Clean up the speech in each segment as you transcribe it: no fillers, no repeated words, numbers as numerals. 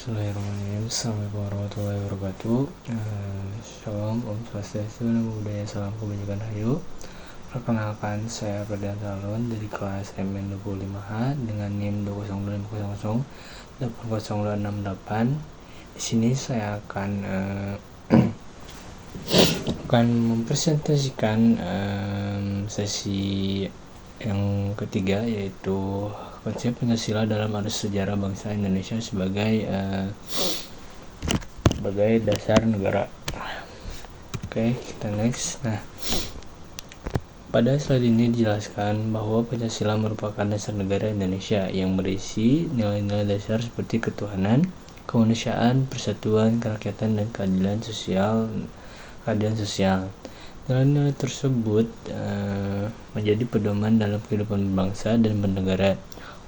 Bismillahirrahmanirrahim. Assalamualaikum warahmatullahi wabarakatuh. Shalom, Om Swastiastu, Namo Buddhaya, Salam Kebajikan Rahayu. Perkenalkan, saya Ferdian Salon dari kelas MN25H dengan NIM 20250080268. Di sini saya akan mempresentasikan sesi yang ketiga, yaitu konsep Pancasila dalam arus sejarah bangsa Indonesia sebagai dasar negara. Oke, kita next. Nah, pada slide ini dijelaskan bahwa Pancasila merupakan dasar negara Indonesia yang berisi nilai-nilai dasar seperti ketuhanan, kemanusiaan, persatuan, kerakyatan, dan keadilan sosial. Nilai-nilai tersebut menjadi pedoman dalam kehidupan bangsa dan bernegara.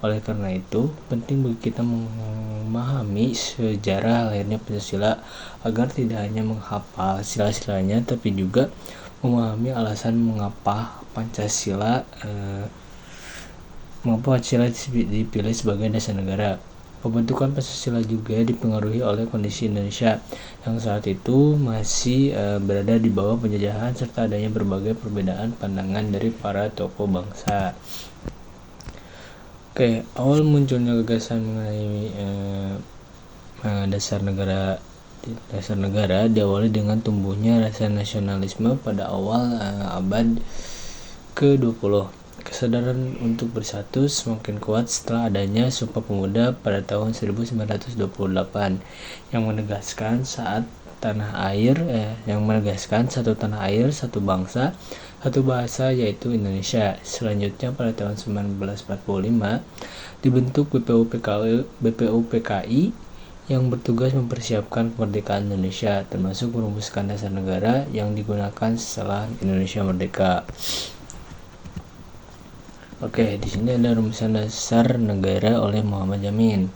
Oleh karena itu, penting bagi kita memahami sejarah lahirnya Pancasila agar tidak hanya menghafal sila-silanya, tapi juga memahami alasan mengapa Pancasila dipilih sebagai dasar negara. Pembentukan Pancasila juga dipengaruhi oleh kondisi Indonesia yang saat itu masih berada di bawah penjajahan serta adanya berbagai perbedaan pandangan dari para tokoh bangsa. Oke, awal munculnya gagasan mengenai dasar negara diawali dengan tumbuhnya rasa nasionalisme pada awal abad ke-20. Kesadaran untuk bersatu semakin kuat setelah adanya Sumpah Pemuda pada tahun 1928 yang menegaskan satu tanah air, satu bangsa, satu bahasa, yaitu Indonesia. Selanjutnya pada tahun 1945 dibentuk BPUPKI yang bertugas mempersiapkan kemerdekaan Indonesia, termasuk merumuskan dasar negara yang digunakan setelah Indonesia merdeka. Oke, di sini ada rumusan dasar negara oleh Muhammad Jamin.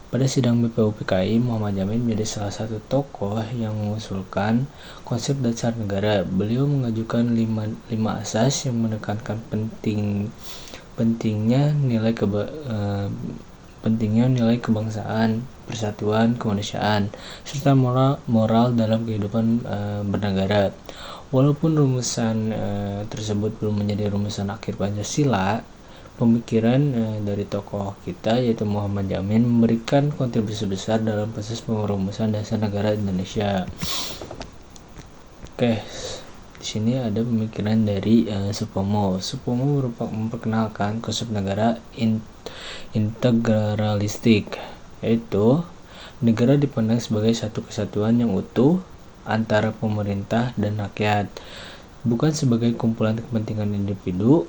Pada sidang BPUPKI, Muhammad Jamin menjadi salah satu tokoh yang mengusulkan konsep dasar negara. Beliau mengajukan 5 asas yang menekankan pentingnya nilai kebangsaan, persatuan, kemanusiaan, serta moral dalam kehidupan bernegara. Walaupun rumusan tersebut belum menjadi rumusan akhir Pancasila, pemikiran dari tokoh kita yaitu Muhammad Jamin memberikan kontribusi besar dalam proses perumusan dasar negara Indonesia. Oke, di sini ada pemikiran dari Supomo. Supomo memperkenalkan konsep negara integralistik, yaitu negara dipandang sebagai satu kesatuan yang utuh antara pemerintah dan rakyat, bukan sebagai kumpulan kepentingan individu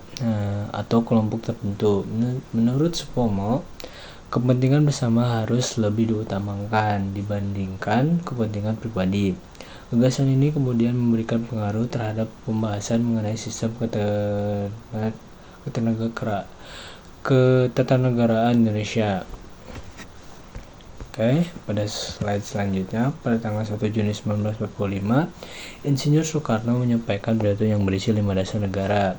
atau kelompok tertentu. Menurut Supomo, kepentingan bersama harus lebih diutamakan dibandingkan kepentingan pribadi. Gagasan ini kemudian memberikan pengaruh terhadap pembahasan mengenai sistem ketatanegaraan Indonesia. Oke, pada slide selanjutnya, pada tanggal 1 Juni 1945, Insinyur Soekarno menyampaikan pidato yang berisi 5 dasar negara.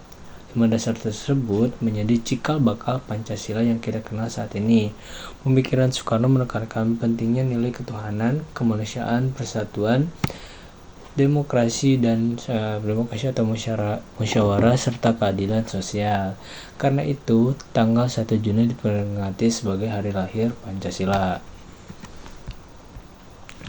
5 dasar tersebut menjadi cikal bakal Pancasila yang kita kenal saat ini. Pemikiran Soekarno menekankan pentingnya nilai ketuhanan, kemanusiaan, persatuan, demokrasi atau musyawarah serta keadilan sosial. Karena itu, tanggal 1 Juni diperingati sebagai hari lahir Pancasila.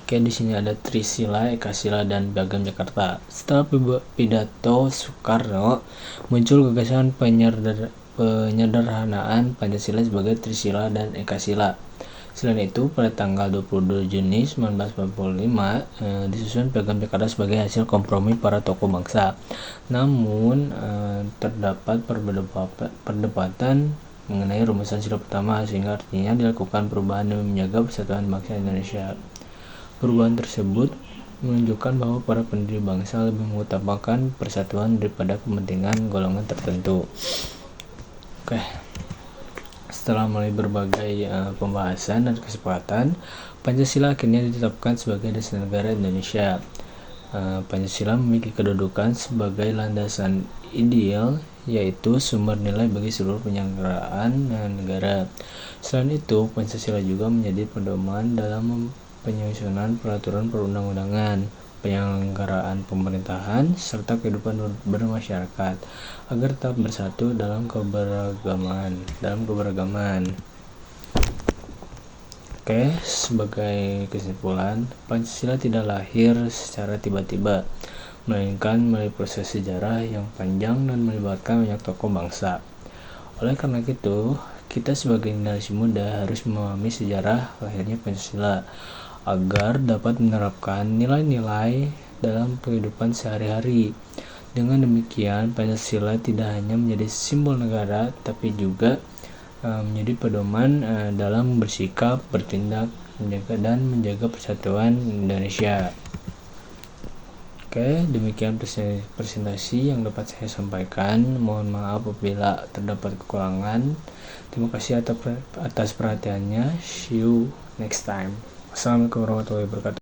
Oke, di sini ada Trisila, Ekasila, dan Piagam Jakarta. Setelah pidato Soekarno, muncul gagasan penyederhanaan Pancasila sebagai Trisila dan Ekasila. Selain itu, pada tanggal 22 Juni 1945 disusun Piagam Jakarta sebagai hasil kompromi para tokoh bangsa. Namun, terdapat perdebatan mengenai rumusan sila pertama, sehingga artinya dilakukan perubahan demi menjaga persatuan bangsa Indonesia. Perubahan tersebut menunjukkan bahwa para pendiri bangsa lebih mengutamakan persatuan daripada kepentingan golongan tertentu. Oke. Setelah melalui berbagai pembahasan dan kesepakatan, Pancasila akhirnya ditetapkan sebagai dasar negara Indonesia. Pancasila memiliki kedudukan sebagai landasan ideal yaitu sumber nilai bagi seluruh penyelenggaraan negara. Selain itu, Pancasila juga menjadi pedoman dalam penyusunan peraturan perundang-undangan, penyelenggaraan pemerintahan, serta kehidupan bermasyarakat agar tetap bersatu dalam keberagaman. Oke, sebagai kesimpulan, Pancasila tidak lahir secara tiba-tiba, melainkan melalui proses sejarah yang panjang dan melibatkan banyak tokoh bangsa. Oleh karena itu, kita sebagai generasi muda harus memahami sejarah lahirnya Pancasila agar dapat menerapkan nilai-nilai dalam kehidupan sehari-hari. Dengan demikian, Pancasila tidak hanya menjadi simbol negara, tapi juga menjadi pedoman dalam bersikap, bertindak, menjaga persatuan Indonesia. Oke, demikian presentasi yang dapat saya sampaikan. Mohon maaf apabila terdapat kekurangan. Terima kasih atas perhatiannya. See you next time. Wassalamualaikum warahmatullahi wabarakatuh.